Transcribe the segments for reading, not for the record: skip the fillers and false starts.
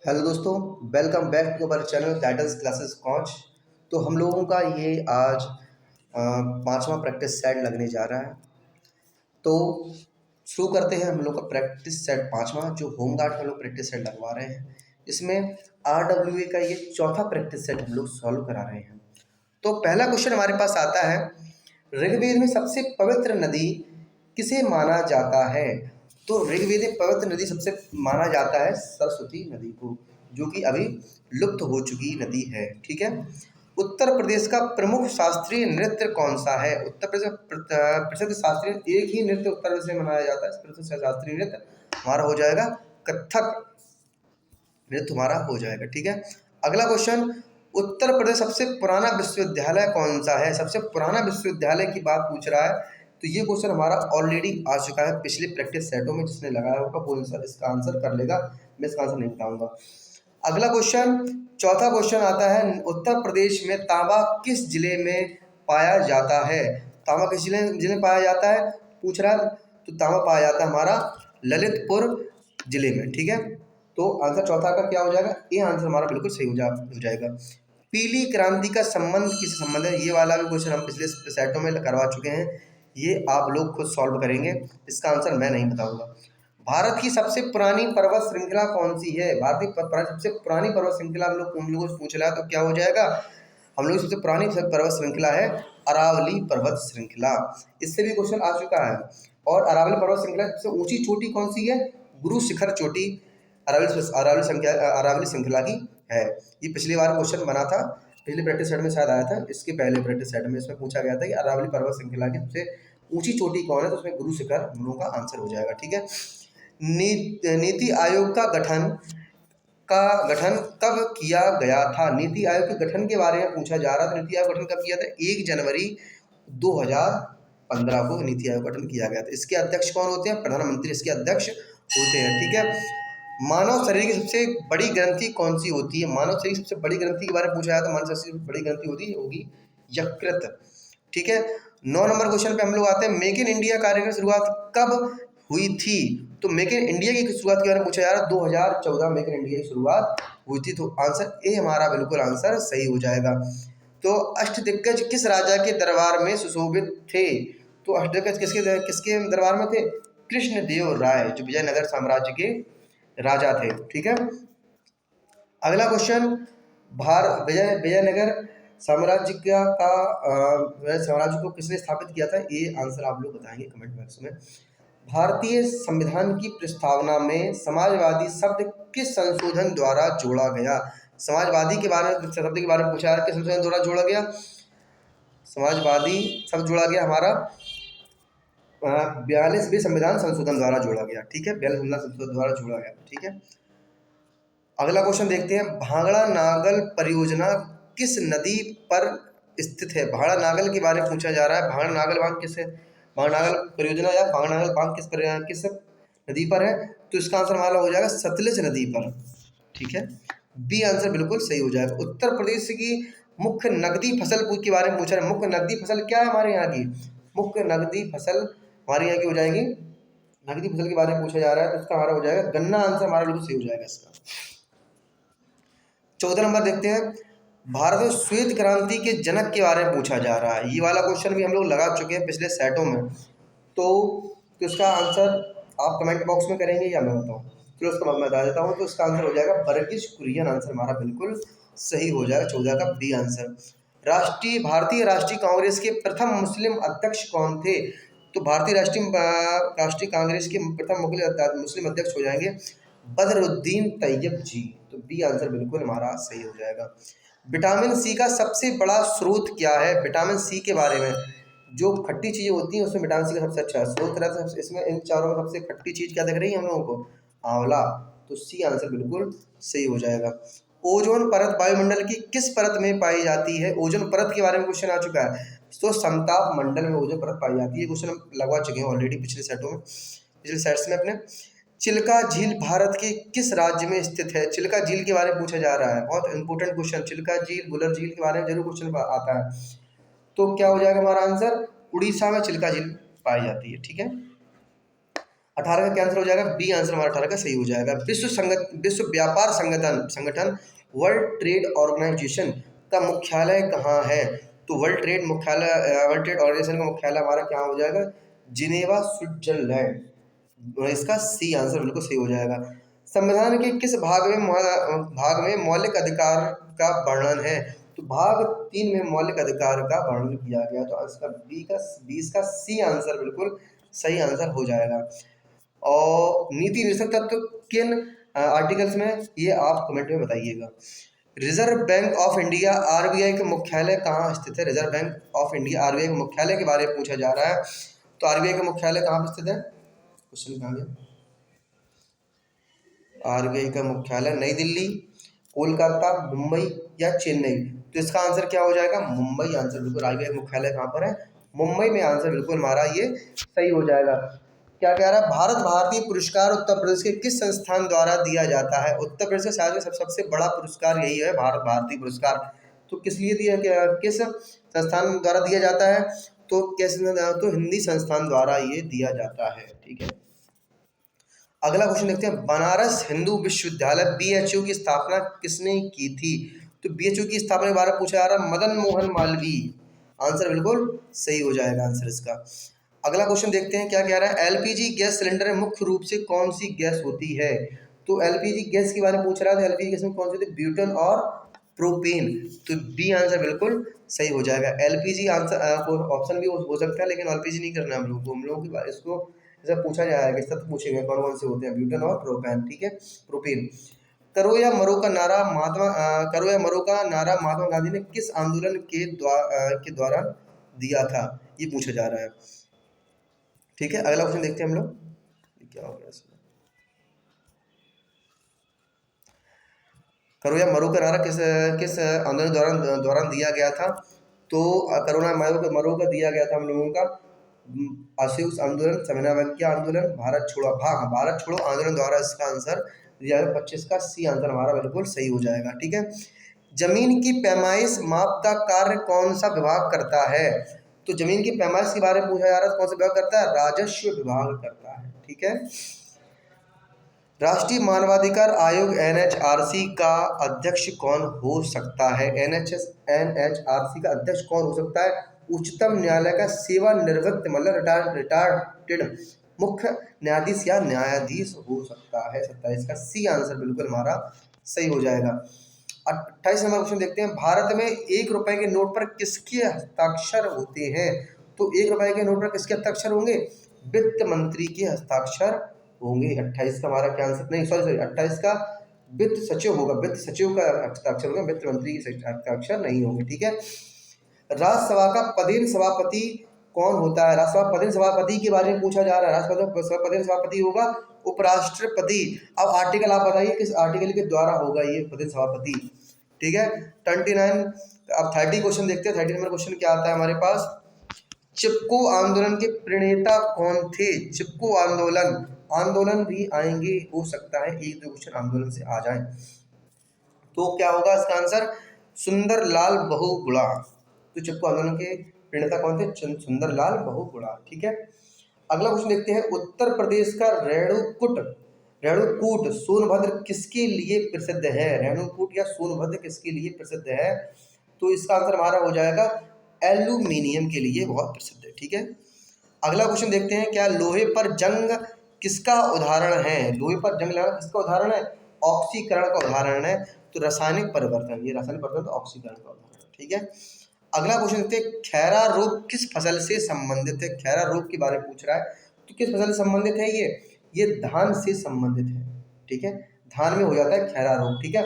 Hello दोस्तों, welcome back to our channel guidance classes coach. तो हम लोगों का ये आज पांचवा प्रैक्टिस सेट लगने जा रहा है। तो शुरू करते हैं हम लोग का प्रैक्टिस सेट पांचवा, जो होम गार्ड का लोग प्रैक्टिस सेट लगवा रहे हैं। इसमें RWA का ये चौथा प्रैक्टिस सेट हम लोग सॉल्व करा रहे हैं। तो पहला क्वेश्चन हमारे पास आता है, ऋग्वेद में सबसे पवित्र नदी किसे माना जाता है? तो ऋग्वेद में पवित्र नदी सबसे माना जाता है सरस्वती नदी को, जो कि अभी लुप्त हो चुकी नदी है। ठीक है। उत्तर प्रदेश का प्रमुख शास्त्रीय नृत्य कौन सा है? उत्तर प्रदेश का प्रसिद्ध शास्त्रीय एक ही नृत्य उत्तर प्रदेश में मनाया जाता है। प्रसिद्ध शास्त्रीय नृत्य हमारा हो जाएगा कथक नृत्य हमारा हो जाएगा। ठीक है। अगला क्वेश्चन, उत्तर प्रदेश सबसे पुराना विश्वविद्यालय कौन सा है? सबसे पुराना विश्वविद्यालय की बात पूछ रहा है। तो ये क्वेश्चन हमारा ऑलरेडी आ चुका है पिछले प्रैक्टिस सेटों में। जिसने लगाया होगा वो इसका आंसर कर लेगा, मैं इसका आंसर नहीं बताऊंगा। अगला क्वेश्चन, चौथा क्वेश्चन आता है, उत्तर प्रदेश में तांबा किस जिले में पाया जाता है? तांबा किस जिले में पाया जाता है पूछ रहा है। तो तांबा पाया जाता है हमारा ललितपुर जिले में। ठीक है। तो आंसर चौथा का क्या हो जाएगा? ये आंसर हमारा बिल्कुल सही हो जाएगा। पीली क्रांति का संबंध किससे संबंध है? ये वाला भी क्वेश्चन हम पिछले सेटों में करवा चुके हैं। ये आप लोग खुद सॉल्व करेंगे, इसका आंसर मैं नहीं बताऊंगा। भारत की सबसे पुरानी पर्वत श्रृंखला कौन सी है? भारत की सबसे पुरानी पर्वत श्रृंखला हम लोगों से पूछ रहा है। तो क्या हो जाएगा? हम लोग की सबसे पुरानी पर्वत श्रृंखला है अरावली पर्वत श्रृंखला। इससे भी क्वेश्चन आ चुका है। और अरावली पर्वत श्रृंखला सबसे ऊंची चोटी कौन सी है? गुरु शिखर चोटी अरावली श्रृंखला की है। ये पिछली बार क्वेश्चन बना था, पिछले प्रैक्टिस सेट में शायद आया था। इसके पहले प्रैक्टिस सेट में इसमें पूछा गया था कि अरावली पर्वत श्रृंखला की सबसे ऊंची चोटी कौन है? तो उसमें गुरु शिखर हम लोगों का आंसर हो जाएगा। ठीक है। नीति आयोग का गठन कब किया गया था? नीति आयोग के गठन के बारे में पूछा जा रहा था। नीति आयोग गठन कब किया था? 1 जनवरी 2015 को नीति आयोग गठन किया गया था। इसके अध्यक्ष कौन होते हैं? प्रधानमंत्री इसके अध्यक्ष होते हैं। ठीक है। मानव शरीर की सबसे बड़ी ग्रंथि कौन सी होती है? मानव शरीर की सबसे बड़ी ग्रंथि के बारे में पूछा जाता है। मानव शरीर की सबसे बड़ी ग्रंथि होगी यकृत। ठीक है। 9 नंबर क्वेश्चन पे हम लोग आते हैं, मेक इन इंडिया कार्यक्रम की शुरुआत कब हुई थी? तो मेक इन इंडिया की शुरुआत के बारे में पूछा जा रहा है। 2014 मेक इन इंडिया की शुरुआत हुई थी। तो आंसर ए हमारा बिल्कुल आंसर सही हो जाएगा। तो अष्टदिग्गज किस राजा के दरबार में सुशोभित थे? तो अष्टदिग्गज किसके दरबार में थे? कृष्णदेव राय, जो विजयनगर साम्राज्य के राजा थे। ठीक है। अगला क्वेश्चन, विजयनगर साम्राज्य साम्राज्य को किसने स्थापित किया था? ये आंसर आप लोग बताएंगे कमेंट बॉक्स में। भारतीय संविधान की प्रस्तावना में समाजवादी शब्द किस संशोधन द्वारा जोड़ा गया? समाजवादी के बारे में शब्द के बारे में पूछा है, किस संशोधन द्वारा जोड़ा गया? समाजवादी शब्द जोड़ा गया हमारा 42वें संविधान संशोधन द्वारा जोड़ा गया। ठीक है। 42वें संशोधन द्वारा जोड़ा गया। ठीक है। अगला क्वेश्चन देखते हैं, भांगड़ा नागल परियोजना किस नदी पर स्थित है? भांगड़ा नागल के बारे में पूछा जा रहा है। भांगड़ा नागल बांध भांगड़ा नागल परियोजना या भांगड़ा नागल बांध किस नदी पर है? तो इसका आंसर हमारा हो जाएगा सतलज नदी पर। ठीक है। बी आंसर बिल्कुल सही हो जाएगा। उत्तर प्रदेश की मुख्य नकदी फसल के बारे में पूछा है। मुख्य नकदी फसल क्या है हमारे यहाँ की? मुख्य नकदी फसल हमारे यहाँ की हो जाएगी, नकदी फसल के बारे में पूछा जा रहा है। तो इसका हमारा हो जाएगा गन्ना। आंसर हमारा बिल्कुल सही हो जाएगा इसका। 14 नंबर देखते हैं, भारत में श्वेत क्रांति के जनक के बारे में पूछा जा रहा है। ये वाला क्वेश्चन भी हम लोग लगा चुके हैं पिछले सेटों में। तो इसका आंसर आप कमेंट बॉक्स में करेंगे या मैं बताऊँ? चलो उसका मैं बता देता हूँ। तो इसका आंसर हो जाएगा वर्गीज कुरियन। आंसर हमारा बिल्कुल सही हो जाएगा। 14 का बी आंसर। भारतीय राष्ट्रीय कांग्रेस के प्रथम मुस्लिम अध्यक्ष कौन थे? तो भारतीय राष्ट्रीय कांग्रेस के प्रथम मुस्लिम अध्यक्ष हो जाएंगे बदरुद्दीन तैयब जी। तो बी आंसर बिल्कुल हमारा सही हो जाएगा। विटामिन सी का सबसे बड़ा स्रोत क्या है? विटामिन सी के बारे में, जो खट्टी चीजें होती हैं उसमें विटामिन सी का सबसे अच्छा स्रोत रहता है। इसमें इन चारों में सबसे खट्टी चीज क्या दिख रही है हम लोगों को? आंवला। तो सी आंसर बिल्कुल सही हो जाएगा। ओजोन परत वायुमंडल की किस परत में पाई जाती है? ओजोन परत के बारे में क्वेश्चन आ चुका है। तो समताप मंडल में ओजोन परत पाई जाती है। क्वेश्चन हम लगवा चुके हैं ऑलरेडी पिछले सेटों में, पिछले सेट्स में अपने। चिल्का झील भारत के किस राज्य में स्थित है? चिल्का झील के बारे में पूछा जा रहा है। बहुत इंपॉर्टेंट क्वेश्चन। चिल्का झील, बुलर झील के बारे में जरूर क्वेश्चन आता है। तो क्या हो जाएगा हमारा आंसर? उड़ीसा में चिल्का झील पाई जाती है। ठीक है। 18 का क्या आंसर हो जाएगा? बी आंसर हमारा 18 का सही हो जाएगा। विश्व व्यापार संगठन संगठन वर्ल्ड ट्रेड ऑर्गेनाइजेशन का मुख्यालय कहाँ है? तो वर्ल्ड ट्रेड ऑर्गेनाइजेशन का मुख्यालय हमारा क्या हो जाएगा? Geneva, Switzerland. इसका सी आंसर बिल्कुल सही हो जाएगा। संविधान के किस भाग में मौलिक अधिकार का वर्णन है? तो भाग 3 में मौलिक अधिकार का वर्णन किया गया, तो इसका बी का सी आंसर बिल्कुल सही आंसर हो जाएगा। और नीति निरसक तत्व किन आर्टिकल्स में, ये आप कमेंट में बताइएगा। Reserve bank of India RBI का मुख्यालय कहाँ स्थित है? Reserve bank of India RBI के मुख्यालय के बारे में पूछा जा रहा है, तो आरबीआई का मुख्यालय कहाँ पर स्थित है? क्वेश्चन कहाँ गया? आरबीआई का मुख्यालय नई दिल्ली, कोलकाता, मुंबई या चेन्नई। तो इसका आंसर क्या हो जाएगा? मुंबई आंसर बिल्कुल। आरबीआई का मुख्यालय कहाँ पर है? मुंबई में आंसर बिल्कुल हमारा ये सही हो जाएगा। क्या कह रहा है? भारत भारतीय पुरस्कार उत्तर प्रदेश के किस संस्थान द्वारा दिया जाता है? उत्तर प्रदेश का शायद सबसे बड़ा पुरस्कार यही है, भारत भारतीय पुरस्कार। तो किस लिए दिया गया, किस संस्थान द्वारा दिया जाता है? तो हिंदी संस्थान द्वारा ये दिया जाता है। ठीक है, अगला क्वेश्चन देखते हैं। बनारस हिंदू विश्वविद्यालय बीएचयू की स्थापना किसने की थी? तो बीएचयू की स्थापना के बारे में पूछा जा रहा है, मदन मोहन मालवीय। आंसर बिल्कुल सही हो जाएगा आंसर इसका। अगला क्वेश्चन देखते हैं क्या कह रहा है। एलपीजी गैस सिलेंडर में मुख्य रूप से कौन सी गैस होती है? तो एलपीजी गैस के बारे में पूछ रहा है, तो एलपीजी गैस में कौन सी होती है? ब्यूटेन और प्रोपेन। तो बी आंसर बिल्कुल सही हो जाएगा। एलपीजी आंसर ऑप्शन भी हो सकता है, लेकिन एलपीजी नहीं करना हम लोगों की बात, इसको जैसा पूछा जाएगा, इस तक पूछेंगे कौन कौन से होते हैं, ब्यूटेन और प्रोपेन। ठीक है, प्रोपेन। करो या मरो का नारा महात्मा गांधी ने किस आंदोलन के द्वारा दिया था? ये पूछा जा रहा है। ठीक है, अगला क्वेश्चन देखते हैं हम लोग, क्या हो गया इसमें। करो या मरो का नारा किस किस आंदोलन दौरान दिया गया था? तो करो या मरो का दिया गया था हम लोगों का असहयोग आंदोलन, समन्वय आंदोलन, भारत छोड़ो आंदोलन द्वारा इसका आंसर दिया है। 25 का सी आंसर हमारा बिल्कुल सही हो जाएगा। ठीक है, जमीन की पैमाइश माप का कार्य कौन सा विभाग करता है? तो जमीन की पैमाइश के बारे में पूछा जा रहा है, कौन सा विभाग करता है? राजस्व विभाग करता है। ठीक है, राष्ट्रीय मानवाधिकार आयोग एनएचआरसी का अध्यक्ष कौन हो सकता है? एनएचआरसी का अध्यक्ष कौन हो सकता है? उच्चतम न्यायालय का सेवानिवृत्त मतलब रिटायर्ड मुख्य न्यायाधीश या न्यायाधीश हो सकता है। 27 का सी आंसर बिल्कुल हमारा सही हो जाएगा। 28 नंबर क्वेश्चन देखते हैं। भारत में 1 रुपए के नोट पर किसके हस्ताक्षर होते हैं? तो 1 रुपए के नोट पर किसके हस्ताक्षर होंगे? वित्त मंत्री के हस्ताक्षर होंगे। 28 का हमारा क्या आंसर, नहीं सॉरी 28 का वित्त सचिव होगा, वित्त सचिव का हस्ताक्षर होगा, वित्त मंत्री के हस्ताक्षर नहीं होंगे। ठीक है, राज्यसभा का पदेन सभापति कौन होता है? राज्यसभा पदेन सभापति के बारे में पूछा जा रहा है। राज्यसभा पदेन सभापति होगा उपराष्ट्रपति। अब आर्टिकल आप बताइए किस आर्टिकल के द्वारा होगा ये पदेन सभापति? ठीक है, 29। अब 30 क्वेश्चन देखते हैं। 30 नंबर क्वेश्चन क्या आता है हमारे पास? चिपको आंदोलन के प्रणेता कौन थे? चिपको आंदोलन भी आएंगे, हो सकता है 1-2 क्वेश्चन आंदोलन से आ जाए। तो क्या होगा इसका आंसर? सुंदरलाल बहुगुणा। तो चिपको आंदोलन के प्रणेता कौन थे? सुंदरलाल बहुगुणा। ठीक है, अगला क्वेश्चन देखते हैं। उत्तर प्रदेश का रेणुकूट सोनभद्र किसके लिए प्रसिद्ध है? रेणुकूट या सोनभद्र किसके लिए प्रसिद्ध है? तो इसका आंसर हमारा हो जाएगा एल्यूमिनियम के लिए बहुत प्रसिद्ध है। ठीक है, अगला क्वेश्चन देखते हैं। क्या लोहे पर जंग किसका उदाहरण है? लोहे पर जंग लगाना किसका उदाहरण है? ऑक्सीकरण का उदाहरण है। तो रासायनिक परिवर्तन, ये रासायनिक परिवर्तन तो ऑक्सीकरण का उदाहरण है। ठीक है, अगला क्वेश्चन देखते हैं। खैरा रोग किस फसल से संबंधित है? खैरा रोग के बारे में पूछ रहा है, तो किस फसल से संबंधित है? ये धान से संबंधित है। ठीक है, धान में हो जाता है खैरा रोग। ठीक है,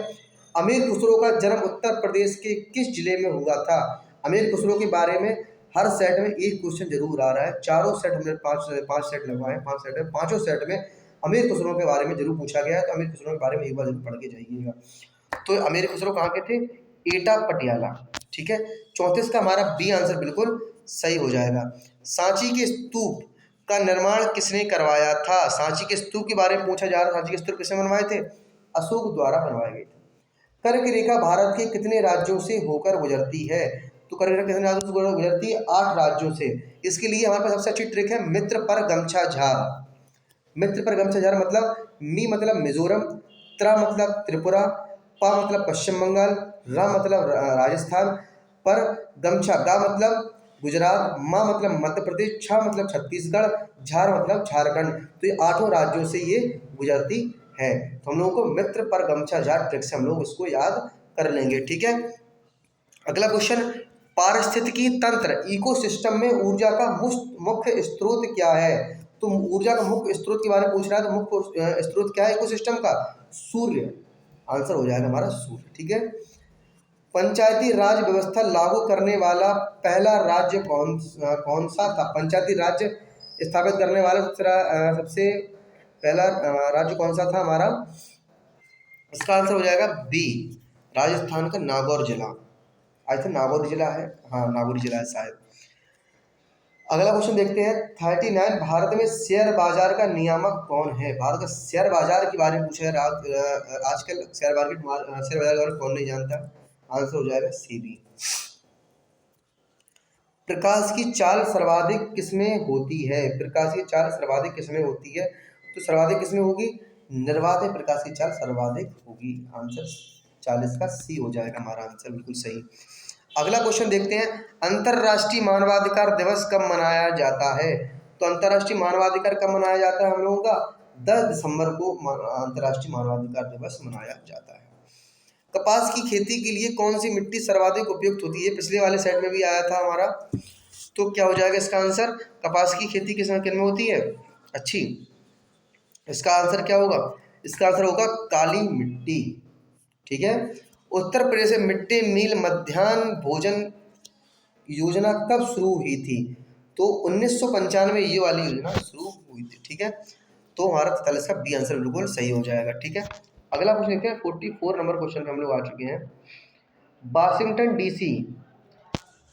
अमीर खुसरो का जन्म उत्तर प्रदेश के किस जिले में हुआ था? अमीर खुसरो के बारे में हर सेट में एक क्वेश्चन जरूर आ रहा है। चारों सेट हमने पांच सेट लगवाए हैं, 5 सेट है, पांचों सेट में अमीर खुसरो के बारे में जरूर पूछा गया है। तो अमीर खुसरो के बारे में एक बार जरूर पढ़ के जाइएगा। तो अमीर खुसरो कहाँ के थे? एटा पटियाला। ठीक है, 34 का हमारा बी आंसर बिल्कुल सही हो जाएगा। सांची के स्तूप का निर्माण किसने करवाया था? सांची के स्तूप के बारे में पूछा जा रहा है। सांची के स्तूप किसने बनवाए थे? अशोक द्वारा बनवाए गए थे। कर्क रेखा भारत के कितने राज्यों से होकर गुजरती है? तो कर्क रेखा कितने राज्यों से गुजरती है? 8 राज्यों से। इसके लिए हमारे पास सबसे अच्छी ट्रिक है, मित्र पर गमछा झार। मित्र पर गमछा झार मतलब मी मतलब मिजोरम, त्रा मतलब त्रिपुरा, पा मतलब पश्चिम बंगाल, रा मतलब राजस्थान, पर गमछा गा मतलब गुजरात, मा मतलब मध्य प्रदेश, छा मतलब छत्तीसगढ़, झार मतलब झारखंड। तो ये 8 राज्यों से ये गुजरती है। तो हम लोगों को मित्र पर गमछा झार ट्रिक से हम लोग इसको याद कर लेंगे, ठीक है। अगला क्वेश्चन, पारिस्थितिकी तंत्र इकोसिस्टम में ऊर्जा का मुख्य स्रोत क्या है? तो ऊर्जा का मुख्य स्रोत के बारे में पूछ रहा है, तो मुख्य स्रोत क्या है इकोसिस्टम का? सूर्य। आंसर हो जाएगा हमारा सूर्य, ठीक है। पंचायती राज व्यवस्था लागू करने वाला पहला राज्य कौन सा था? पंचायती राज्य स्थापित करने वाला सबसे पहला राज्य कौन सा था हमारा? इसका आंसर हो जाएगा बी, राजस्थान का नागौर जिला। आई थिंक नागौर जिला है, हाँ नागौर जिला है शायद। अगला क्वेश्चन देखते हैं 39, भारत में शेयर बाजार का नियामक कौन है? भारत का शेयर बाजार के बारे में पूछा है। आजकल शेयर बाजार के बारे में कौन नहीं जानता? आंसर हो जाएगा सेबी। प्रकाश की चाल सर्वाधिक किसमें होती है? प्रकाश की चाल सर्वाधिक किसमें होती है? तो सर्वाधिक किसमें होगी? निर्वात में प्रकाश की चाल सर्वाधिक होगी। आंसर 40 का सी हो जाएगा हमारा आंसर, बिल्कुल सही। अगला क्वेश्चन देखते हैं, अंतर्राष्ट्रीय मानवाधिकार दिवस कब मनाया जाता है? तो अंतर्राष्ट्रीय मानवाधिकार कब मनाया जाता है हम लोगों का? 10 दिसंबर को अंतर्राष्ट्रीय मानवाधिकार दिवस मनाया जाता है। कपास की खेती के लिए कौन सी मिट्टी सर्वाधिक उपयुक्त होती है? पिछले वाले सेट में भी आया था हमारा। तो क्या हो जाएगा इसका आंसर? कपास की खेती किस में होती है? अच्छी। इसका आंसर क्या होगा? इसका आंसर होगा काली मिट्टी, ठीक है। उत्तर प्रदेश में मिड डे मील मध्याह्न भोजन योजना कब शुरू हुई थी? तो 1995 ये वाली योजना शुरू हुई थी, ठीक है। तो हमारा 43 का बी आंसर बिल्कुल सही हो जाएगा, ठीक है। अगला क्वेश्चन देखते हैं, 44 नंबर क्वेश्चन पे हम लोग आ चुके हैं। वाशिंगटन डीसी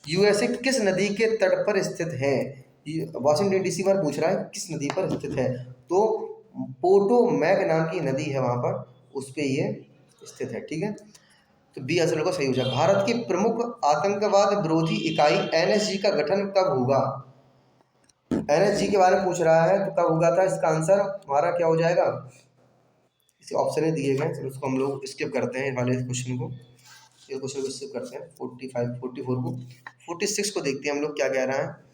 यूएसए किस नदी के तट पर स्थित है? वाशिंगटन डीसी पर पूछ रहा है किस नदी पर स्थित है? तो पोटोमैक नाम की नदी है वहां पर, उस पे ये स्थित है, ठीक है। तो बी आंसर को सही हो जाएगा। भारत की प्रमुख आतंकवाद विरोधी इकाई एनएसजी का गठन कब होगा? एनएसजी के बारे में पूछ रहा है, तो कब होगा था? इसका आंसर हमारा क्या हो जाएगा? इसे ऑप्शन दिए गए, तो उसको हम लोग स्किप करते हैं वाले क्वेश्चन को, ये क्वेश्चन को स्किप करते हैं। 45 44 को 46 को देखते हैं हम लोग क्या कह रहा है।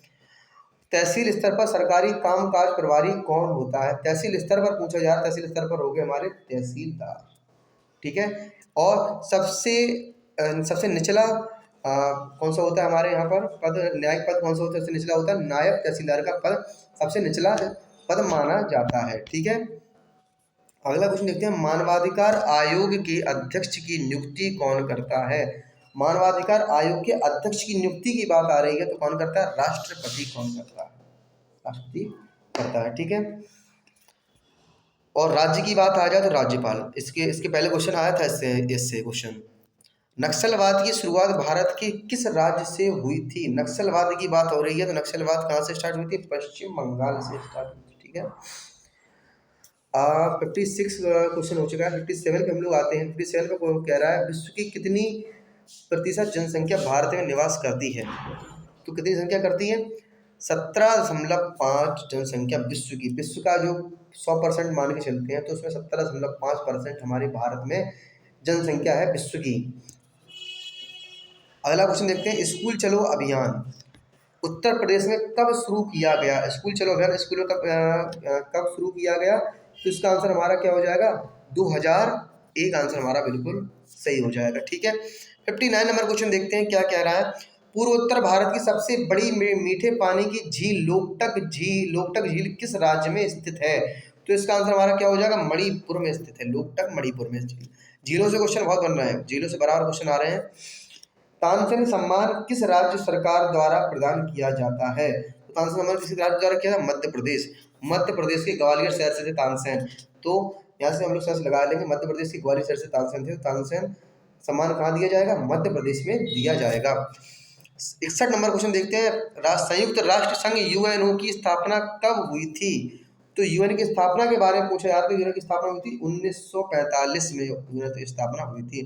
तहसील स्तर पर सरकारी कामकाज प्रभारी कौन होता है? तहसील स्तर पर पूछा जाए, तहसील स्तर पर हो गए हमारे तहसीलदार, ठीक है। और सबसे निचला कौन सा होता है हमारे यहाँ पर पद? न्यायिक पद कौन सा होता है? सबसे निचला होता है नायब तहसीलदार का पद, सबसे निचला पद माना जाता है, ठीक है। अगला क्वेश्चन देखते हैं, मानवाधिकार आयोग के अध्यक्ष की नियुक्ति कौन करता है? मानवाधिकार आयोग के अध्यक्ष की नियुक्ति की बात आ रही है, तो कौन करता है? राष्ट्रपति कौन करता है? राष्ट्रपति करता है, ठीक है। और राज्य की बात आ जाए तो राज्यपाल। इसके पहले क्वेश्चन आया था इससे क्वेश्चन, नक्सलवाद की शुरुआत भारत के किस राज्य से हुई थी? नक्सलवाद की बात हो रही है, तो नक्सलवाद कहाँ से स्टार्ट हुई थी? पश्चिम बंगाल से स्टार्ट हुई थी, ठीक है। 56 क्वेश्चन हो चुका है। 57 पे हम लोग आते हैं। 57 पे कह रहा है, विश्व की कितनी प्रतिशत जनसंख्या भारत में निवास करती है? तो कितनी संख्या करती है? 17.5 जनसंख्या विश्व का जो 100% मान के चलते हैं, तो उसमें 17.5% हमारे भारत में जनसंख्या है विश्व की। अगला क्वेश्चन देखते हैं, स्कूल चलो अभियान उत्तर प्रदेश में कब शुरू किया गया? स्कूल चलो अभियान स्कूल में कब शुरू किया गया? तो इसका आंसर हमारा क्या हो जाएगा? 2001 आंसर हमारा बिल्कुल सही हो जाएगा, ठीक है। 59 नंबर क्वेश्चन देखते हैं क्या कह रहा है। पूर्वोत्तर भारत की सबसे बड़ी मीठे पानी की झील लोकटक झील किस राज्य में स्थित है? तो इसका आंसर हमारा क्या हो जाएगा? मणिपुर में स्थित है। लोकटक मणिपुर में स्थित। झीलों से क्वेश्चन बहुत बन रहे हैं, झीलों से बराबर क्वेश्चन आ रहे हैं। तानसेन सम्मान किस राज्य सरकार द्वारा प्रदान किया जाता है? तो तानसेन सम्मान किस राज्य द्वारा किया था? मध्य प्रदेश। मध्य प्रदेश के ग्वालियर शहर से थे तानसेन, तो यहाँ से हम लोग सर्च लगा लेंगे, मध्य प्रदेश के ग्वालियर शहर से तानसेन थे। तानसेन सम्मान कहाँ दिया जाएगा? मध्य प्रदेश में दिया जाएगा। 61 नंबर क्वेश्चन देखते हैं, संयुक्त राष्ट्र संघ यूएनओ की स्थापना कब हुई थी? तो यूएन की स्थापना के बारे में पूछा जाता है। यूएन की स्थापना हुई थी 1945 में यूएन की स्थापना हुई थी।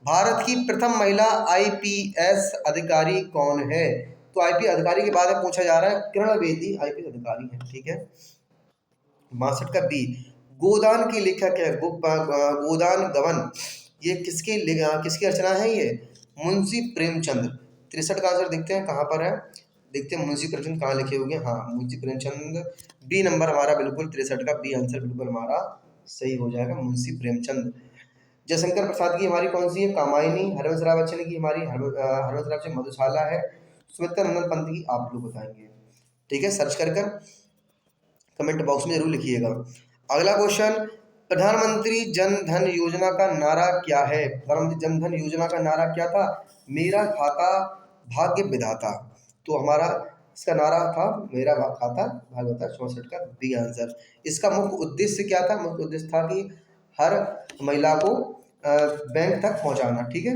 भारत की प्रथम महिला आईपीएस अधिकारी कौन है? तो आईपीएस अधिकारी के बारे में पूछा जा रहा है, किरण बेदी आईपीएस अधिकारी है, ठीक है। 62 का बी। गोदान की लेखक है गोदान गवन, ये किसकी रचना है ये? मुंशी प्रेमचंद। 63 का आंसर देखते हैं कहाँ पर है, देखते हैं मुंशी प्रेमचंद कहाँ लिखे होंगे। हाँ, मुंशी प्रेमचंद, बी नंबर हमारा बिल्कुल 63 का बी आंसर बिल्कुल हमारा सही हो जाएगा, मुंशी प्रेमचंद। जयशंकर प्रसाद की हमारी कौन सी है? कामायनी। हरवंश राय बच्चन की हमारी हरवंश राय बच्चन मधुशाला है। सुमित्रा नंदन पंत की आप लोग बताएंगे। ठीक है, सर्च कर कमेंट बॉक्स में जरूर लिखिएगा। अगला क्वेश्चन, प्रधानमंत्री जन धन योजना का नारा क्या है? प्रधानमंत्री जन धन योजना का नारा क्या था? मेरा खाता भाग्य विधाता। तो हमारा इसका नारा था मेरा खाता भाग्य विधाता, 64 का बी आंसर। इसका मुख्य उद्देश्य क्या था? मुख्य उद्देश्य था कि हर महिला को बैंक तक पहुंचाना। ठीक है,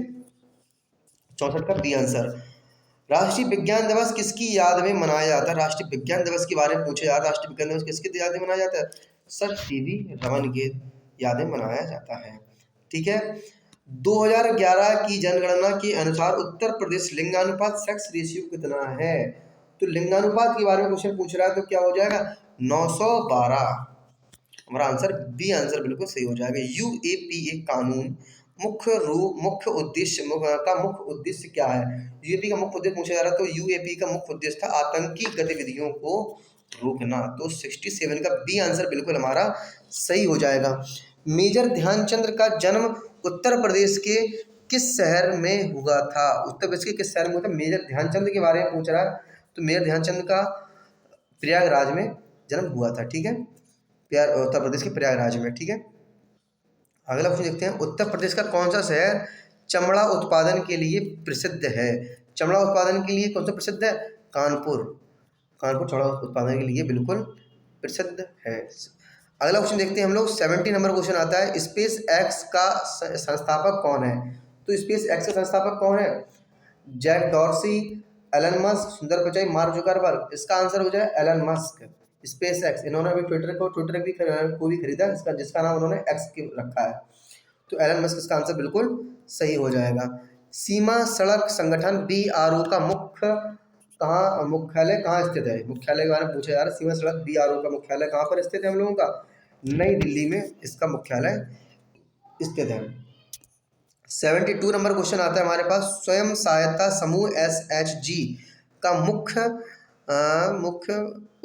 64 का बी आंसर। राष्ट्रीय विज्ञान दिवस किसकी याद में मनाया जाता है? राष्ट्रीय विज्ञान दिवस के बारे में पूछा जाता है, राष्ट्रीय विज्ञान दिवस किसकी याद में मनाया जाता है? सर सीवी रमन की याद में मनाया जाता है। ठीक है, 2011 की जनगणना के अनुसार उत्तर प्रदेश लिंगानुपात सेक्स रेशियो कितना है? तो लिंगानुपात के बारे में क्वेश्चन पूछ रहा है, तो क्या हो जाएगा? 912। हमारा आंसर बी आंसर बिल्कुल सही हो जाएगा। यूएपीए कानून मुख्य उद्देश्य क्या है? यूएपी का मुख्य उद्देश्य पूछा जा रहा है, तो यूएपी का मुख्य उद्देश्य था आतंकी गतिविधियों को रोकना। तो 67 का बी आंसर बिल्कुल हमारा सही हो जाएगा। मेजर ध्यानचंद का जन्म उत्तर प्रदेश के किस शहर में हुआ था? उत्तर प्रदेश के किस शहर में हुआ था? मेजर ध्यानचंद के बारे में पूछ रहा है, तो मेजर ध्यानचंद का प्रयागराज में जन्म हुआ था। ठीक है, उत्तर प्रदेश के प्रयागराज में। ठीक है, अगला क्वेश्चन देखते हैं, उत्तर प्रदेश का कौन सा शहर चमड़ा उत्पादन के लिए प्रसिद्ध है? चमड़ा उत्पादन के लिए कौन सा प्रसिद्ध है? कानपुर। कानपुर चमड़ा उत्पादन के लिए बिल्कुल प्रसिद्ध है। अगला क्वेश्चन देखते हैं हम लोग, 70 नंबर क्वेश्चन आता है, स्पेस एक्स का संस्थापक कौन है? तो स्पेस एक्स का संस्थापक कौन है? जैक डॉर्सी, एलन मस्क, सुंदर पिचाई, मार्क जुकरबर्ग। इसका आंसर हो जाए एलन मस्क। स्पेस एक्स, इन्होंने अभी ट्विटर को भी खरीदा, जिसका नाम उन्होंने एक्स रखा है। तो एलन मस्क इसका आंसर बिल्कुल सही हो जाएगा। सीमा सड़क संगठन बीआरओ का मुख्यालय कहाँ स्थित है? मुख्यालय के बारे में पूछा जा रहा है। सीमा सड़क बीआरओ का मुख्यालय कहाँ पर स्थित है हम लोगों का? नई दिल्ली में इसका मुख्यालय स्थित है। 72 नंबर क्वेश्चन आता है हमारे पास, स्वयं सहायता समूह SHG का मुख्य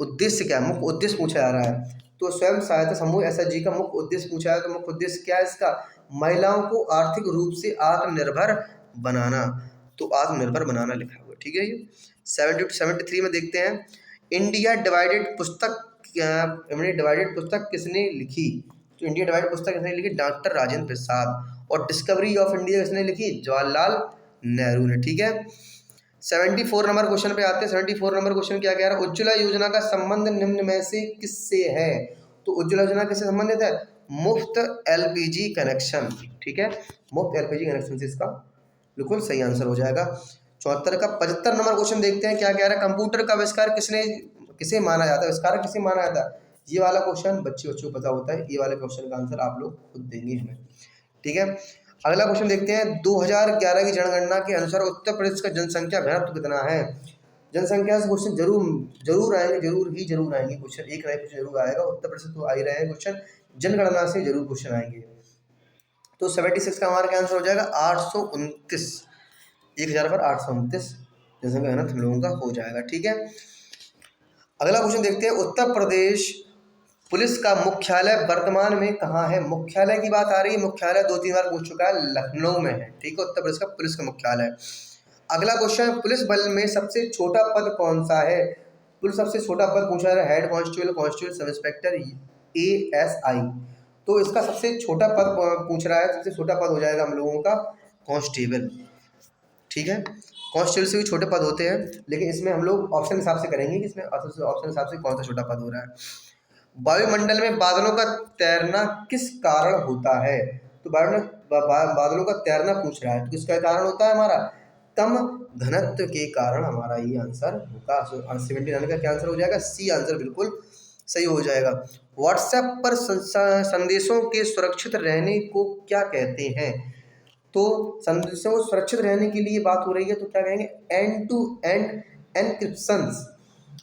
उद्देश्य क्या है? मुख्य उद्देश्य पूछा जा रहा है। तो स्वयं सहायता समूह SHG का मुख्य उद्देश्य पूछा है, तो मुख्य उद्देश्य क्या है इसका? महिलाओं को आर्थिक रूप से आत्मनिर्भर बनाना। तो आत्मनिर्भर बनाना लिखा हुआ है। ठीक है, ये 73 में देखते हैं, इंडिया डिवाइडेड पुस्तक किसने लिखी? तो इंडिया डिवाइडेड पुस्तक किसने लिखी? डॉक्टर राजेंद्र प्रसाद। और डिस्कवरी ऑफ इंडिया किसने लिखी? जवाहरलाल नेहरू ने। ठीक है, 74 नंबर क्वेश्चन पे आते हैं। 74 नंबर क्वेश्चन क्या कह रहा है? उज्ज्वला योजना का संबंध निम्न में से किससे है? तो उज्ज्वला योजना किससे संबंधित है? मुफ्त LPG कनेक्शन। ठीक है, मुफ्त LPG कनेक्शन से इसका बिल्कुल सही आंसर हो जाएगा। 74 का 75 नंबर क्वेश्चन देखते हैं क्या कह रहा है? कंप्यूटर का आविष्कार किसे माना जाता है? आविष्कार किसे माना जाता है? ये वाला क्वेश्चन बच्चों को पता होता है, ये वाले क्वेश्चन का आंसर आप लोग खुद देंगे हमें। ठीक है, अगला क्वेश्चन देखते हैं, 2011 की जनगणना के अनुसार उत्तर प्रदेश का जनसंख्या घनत्व कितना है? जनसंख्या से क्वेश्चन जरूर आएंगे, जरूर आएंगे क्वेश्चन, एक ना क्वेश्चन जरूर आएगा। उत्तर प्रदेश तो आ ही रहे हैं क्वेश्चन, जनगणना से जरूर क्वेश्चन आएंगे। तो 76 का हमारा आंसर हो जाएगा 829, 1000 पर 829 जनसंख्या घनत्व हम लोगों का हो जाएगा। ठीक है, अगला क्वेश्चन देखते हैं, उत्तर प्रदेश पुलिस का मुख्यालय वर्तमान में कहाँ है? मुख्यालय की बात आ रही है, मुख्यालय 2-3 बार पूछ चुका है, लखनऊ में है। ठीक है, उत्तर प्रदेश का पुलिस का मुख्यालय। अगला क्वेश्चन, पुलिस बल में सबसे छोटा पद कौन सा है? पुलिस सबसे छोटा पद पूछा जा रहा है, head constable, sub inspector, ASI। तो इसका सबसे छोटा पद पूछ रहा है, सबसे छोटा पद हो जाएगा हम लोगों का कांस्टेबल। ठीक है, कांस्टेबल से भी छोटे पद होते हैं, लेकिन इसमें हम लोग ऑप्शन हिसाब से करेंगे कि इसमें ऑप्शन हिसाब से कौन सा छोटा पद हो रहा है। वायुमंडल में बादलों का तैरना किस कारण होता है? तो बादलों का तैरना पूछ रहा है, तो किसका कारण होता है? हमारा कम घनत्व के कारण हमारा ये आंसर होगा। 79 का क्या आंसर हो जाएगा? सी आंसर बिल्कुल सही हो जाएगा। व्हाट्सएप पर संदेशों के सुरक्षित रहने को क्या कहते हैं? तो संदेशों को सुरक्षित रहने के लिए बात हो रही है, तो क्या कहेंगे? End to end encryption.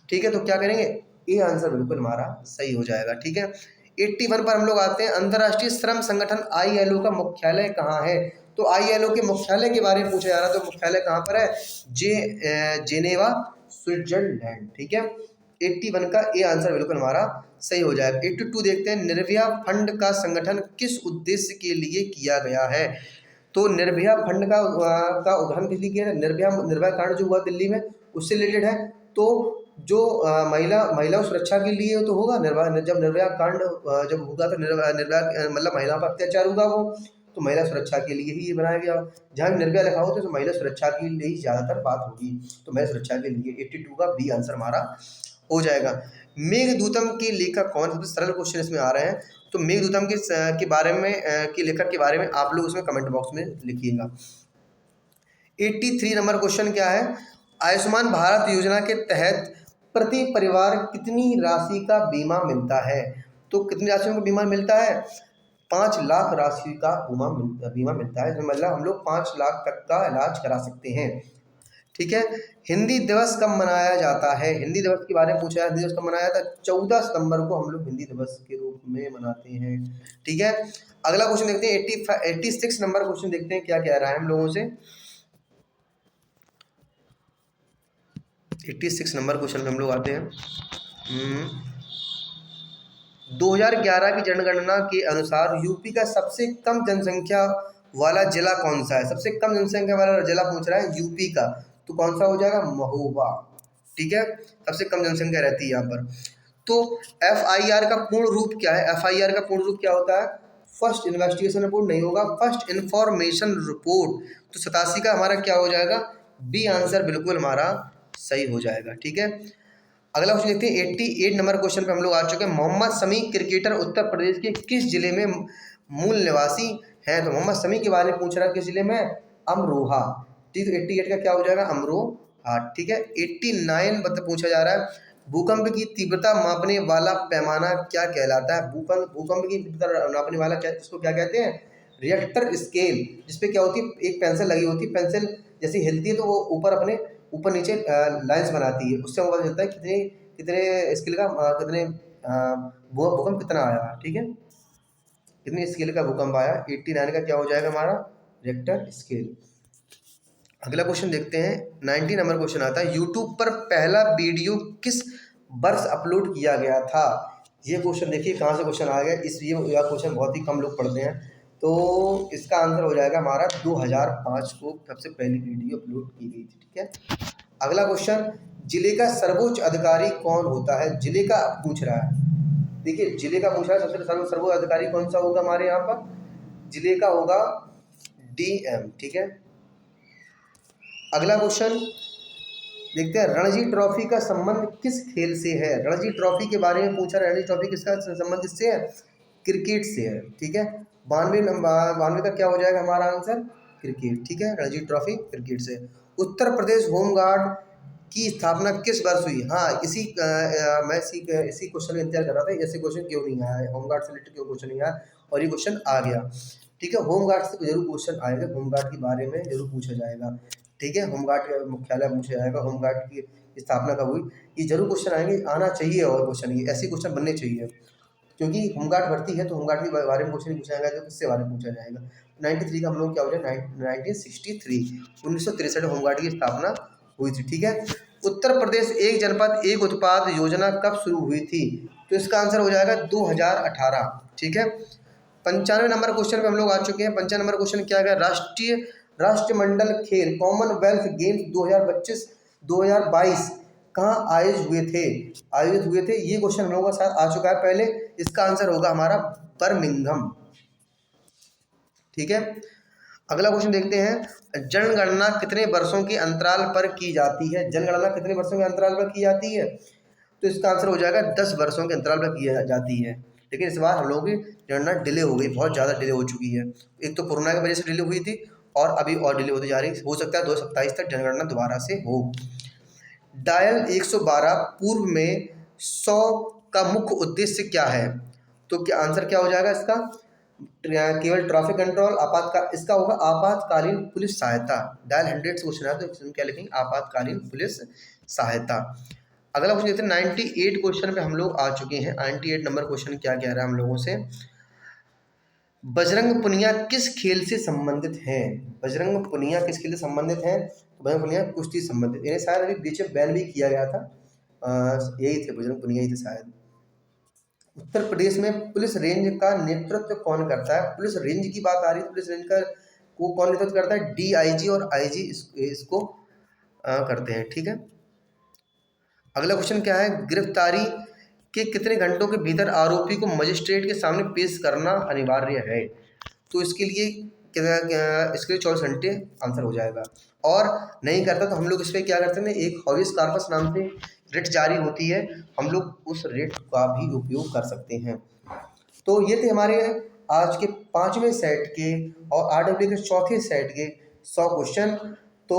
ठीक है, तो क्या करेंगे? ए आंसर बिल्कुल हमारा सही हो जाएगा। ठीक है, 81 पर हम लोग आते हैं। अंतर्राष्ट्रीय श्रम संगठन ILO का मुख्यालय कहाँ है? तो ILO के मुख्यालय के बारे में पूछा जा रहा है, तो मुख्यालय कहाँ पर है? Geneva, Switzerland. ठीक है, 81 का ए आंसर बिल्कुल हमारा सही हो जाएगा। 82 देखते हैं, निर्भया फंड का संगठन किस उद्देश्य के लिए किया गया है? तो निर्भया फंड का उदाहरण किस लिए किया है? निर्भया कांड जो हुआ दिल्ली में, उससे रिलेटेड है। तो जो महिला सुरक्षा के लिए तो होगा, जब निर्भया कांड जब होगा तो निर्भया मतलब महिलाओं पर अत्याचार होगा वो, तो महिला सुरक्षा के लिए ही ये बनाया गया। जहाँ निर्भया लिखा हो तो महिला सुरक्षा के लिए ही ज़्यादातर बात होगी, तो महिला सुरक्षा के लिए 82 का बी आंसर हमारा हो जाएगा। मेघदूतम के लेखक कौन? सबसे सरल क्वेश्चन इसमें आ रहे हैं, तो मेघदूतम के बारे में के लेखक के बारे में आप लोग उसमें कमेंट बॉक्स में लिखिएगा। 83 नंबर क्वेश्चन क्या है? आयुष्मान भारत योजना के तहत प्रति परिवार कितनी राशि का बीमा मिलता है? तो कितनी राशि का बीमा मिलता है? 5 लाख राशि का बीमा मिलता है, मतलब हम लोग 5 लाख तक का इलाज करा सकते हैं। ठीक है, हिंदी दिवस कब मनाया जाता है? हिंदी दिवस के बारे में पूछा है। हिंदी दिवस कब मनाया जाता है? 14 सितंबर को हम लोग हिंदी दिवस के रूप में मनाते हैं। ठीक है, अगला क्वेश्चन देखते हैं। 86 नंबर क्वेश्चन देखते हैं क्या कह रहा है हम लोगों से। 86 नंबर क्वेश्चन में हम लोग आते हैं। 2011 की जनगणना के अनुसार यूपी का सबसे कम जनसंख्या वाला जिला कौन सा है? सबसे कम जनसंख्या वाला जिला पूछ रहा है यूपी का, तो कौन सा हो जाएगा? महोबा। ठीक है, सबसे कम जनसंख्या रहती है यहाँ पर। तो FIR का पूर्ण रूप क्या है? FIR का पूर्ण रूप क्या होता है? फर्स्ट इन्वेस्टिगेशन रिपोर्ट नहीं होगा, फर्स्ट इंफॉर्मेशन रिपोर्ट। तो 87 का हमारा क्या हो जाएगा? बी आंसर बिल्कुल हमारा सही हो जाएगा। ठीक है, अगला क्वेश्चन देखते हैं। 88 नंबर क्वेश्चन पे हम लोग आ चुके हैं। मोहम्मद शमी क्रिकेटर उत्तर प्रदेश के किस जिले में मूल निवासी हैं? तो मोहम्मद शमी के बारे में पूछ रहा है, किस जिले में? अमरोहा। ठीक है, 88 का क्या हो जाएगा? अमरोहा। ठीक है, 89 पूछा जा रहा है, भूकंप की तीव्रता मापने वाला पैमाना क्या कहलाता है? भूकंप की तीव्रता नापने वाला क्या, इसको क्या कहते हैं? Richter scale. जिसपे क्या होती है? एक पेंसिल लगी होती है, पेंसिल जैसे हिलती है तो वो ऊपर नीचे लाइंस बनाती है, उससे पता चलता है कितने स्केल का कितने भूकंप कितना आया। ठीक है, कितने स्केल का भूकंप आया। 89 का क्या हो जाएगा हमारा? Richter scale. अगला क्वेश्चन देखते हैं। 90 नंबर क्वेश्चन आता है, यूट्यूब पर पहला वीडियो किस वर्ष अपलोड किया गया था? ये क्वेश्चन देखिए कहाँ से क्वेश्चन आ गया। यह क्वेश्चन बहुत ही कम लोग पढ़ते हैं, तो इसका आंसर हो जाएगा हमारा 2005 को सबसे पहली वीडियो अपलोड की गई थी। ठीक है, अगला क्वेश्चन, जिले का सर्वोच्च अधिकारी कौन होता है? जिले का पूछ रहा है, देखिए जिले का पूछ रहा है, सबसे सर्वोच्च अधिकारी कौन सा होगा हमारे यहाँ पर? जिले का होगा DM। ठीक है, अगला क्वेश्चन देखते हैं। रणजी ट्रॉफी का संबंध किस खेल से है? रणजी ट्रॉफी के बारे में पूछा। रणजी ट्रॉफी किसका संबंध किससे है? क्रिकेट से है। ठीक है, 92 का क्या हो जाएगा हमारा आंसर? क्रिकेट। ठीक है, रणजी ट्रॉफी क्रिकेट से। उत्तर प्रदेश होमगार्ड की स्थापना किस वर्ष हुई? हाँ, मैं इसी क्वेश्चन का इंतजार कर रहा था, ऐसे क्वेश्चन क्यों नहीं आया है, होमगार्ड से रिलेटेड क्यों क्वेश्चन नहीं आया, और ये क्वेश्चन आ गया। ठीक है, होमगार्ड से जरूर क्वेश्चन आएगा, होमगार्ड के बारे में जरूर पूछा जाएगा। ठीक है, होमगार्ड का मुख्यालय पूछा जाएगा, होमगार्ड की स्थापना कब हुई, ये जरूर क्वेश्चन आएंगे, आना चाहिए। और क्वेश्चन ये ऐसे क्वेश्चन बनने चाहिए, क्योंकि होमगार्ड भर्ती है तो होमगार्ड के बारे में क्वेश्चन पूछा जाएगा, तो किससे बारे में पूछा जाएगा। 93 का हम लोग क्या हो जाए? 1963 होमगार्ड की स्थापना हुई थी। ठीक है, उत्तर प्रदेश एक जनपद एक उत्पाद योजना कब शुरू हुई थी? तो इसका आंसर हो जाएगा 2018। ठीक है, 95 नंबर क्वेश्चन पे हम लोग आ चुके हैं। 95 नंबर क्वेश्चन क्या है? राष्ट्रमंडल खेल कॉमनवेल्थ गेम्स 2022 कहाँ आयोजित हुए थे? ये क्वेश्चन हम लोगों के साथ आ चुका है पहले। इसका आंसर होगा हमारा बर्मिंघम। ठीक है, अगला क्वेश्चन देखते हैं। जनगणना कितने वर्षों के अंतराल पर की जाती है? जनगणना कितने वर्षों के अंतराल पर की जाती है? तो इसका आंसर हो जाएगा 10 वर्षों के अंतराल पर की जाती है। लेकिन इस बार हम लोगों की जनगणना डिले हो गई, बहुत ज़्यादा डिले हो चुकी है। एक तो कोरोना की वजह से डिले हुई थी, और अभी और डिले होती जा रही है। हो सकता है 2027 तक जनगणना दोबारा से हो। डायल 112 पूर्व में 100 का मुख्य उद्देश्य क्या है? तो क्या आंसर क्या हो जाएगा इसका? केवल ट्रैफिक कंट्रोल, इसका होगा आपातकालीन पुलिस सहायता। डायल 100 से क्वेश्चन है तो इसमें क्या लिखेंगे? आपातकालीन पुलिस सहायता। अगला क्वेश्चन देखते हैं। 98 क्वेश्चन पे हम लोग आ चुके हैं। 98 नंबर क्वेश्चन क्या कह रहा है हम लोगों से, बजरंग पुनिया किस खेल से संबंधित हैं? बजरंग पुनिया किस खेल से संबंधित हैं? तो बजरंग पुनिया कुश्ती से संबंधित, इन्हें शायद अभी बीच में बैन भी किया गया था। यही थे, बजरंग पुनिया ही थे शायद। उत्तर प्रदेश में पुलिस रेंज का नेतृत्व कौन करता है? पुलिस रेंज की बात आ रही है, पुलिस रेंज का को कौन नेतृत्व करता है? डीआईजी और आईजी इसको करते हैं, ठीक है। अगला क्वेश्चन क्या है, गिरफ्तारी के कितने घंटों के भीतर आरोपी को मजिस्ट्रेट के सामने पेश करना अनिवार्य है? तो इसके लिए इसके लिए 24 घंटे आंसर हो जाएगा। और नहीं करता तो हम लोग इस पर क्या करते हैं, एक हॉबियस कार्पस नाम से रिट जारी होती है, हम लोग उस रिट का भी उपयोग कर सकते हैं। तो ये थे हमारे आज के 5वें सेट के और RWA के चौथे सेट के 100 क्वेश्चन। तो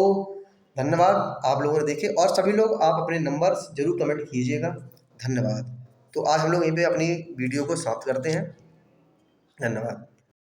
धन्यवाद आप लोगों ने देखे, और सभी लोग आप अपने नंबर्स जरूर कमेंट कीजिएगा। धन्यवाद। तो आज हम लोग यहीं पे अपनी वीडियो को समाप्त करते हैं। धन्यवाद।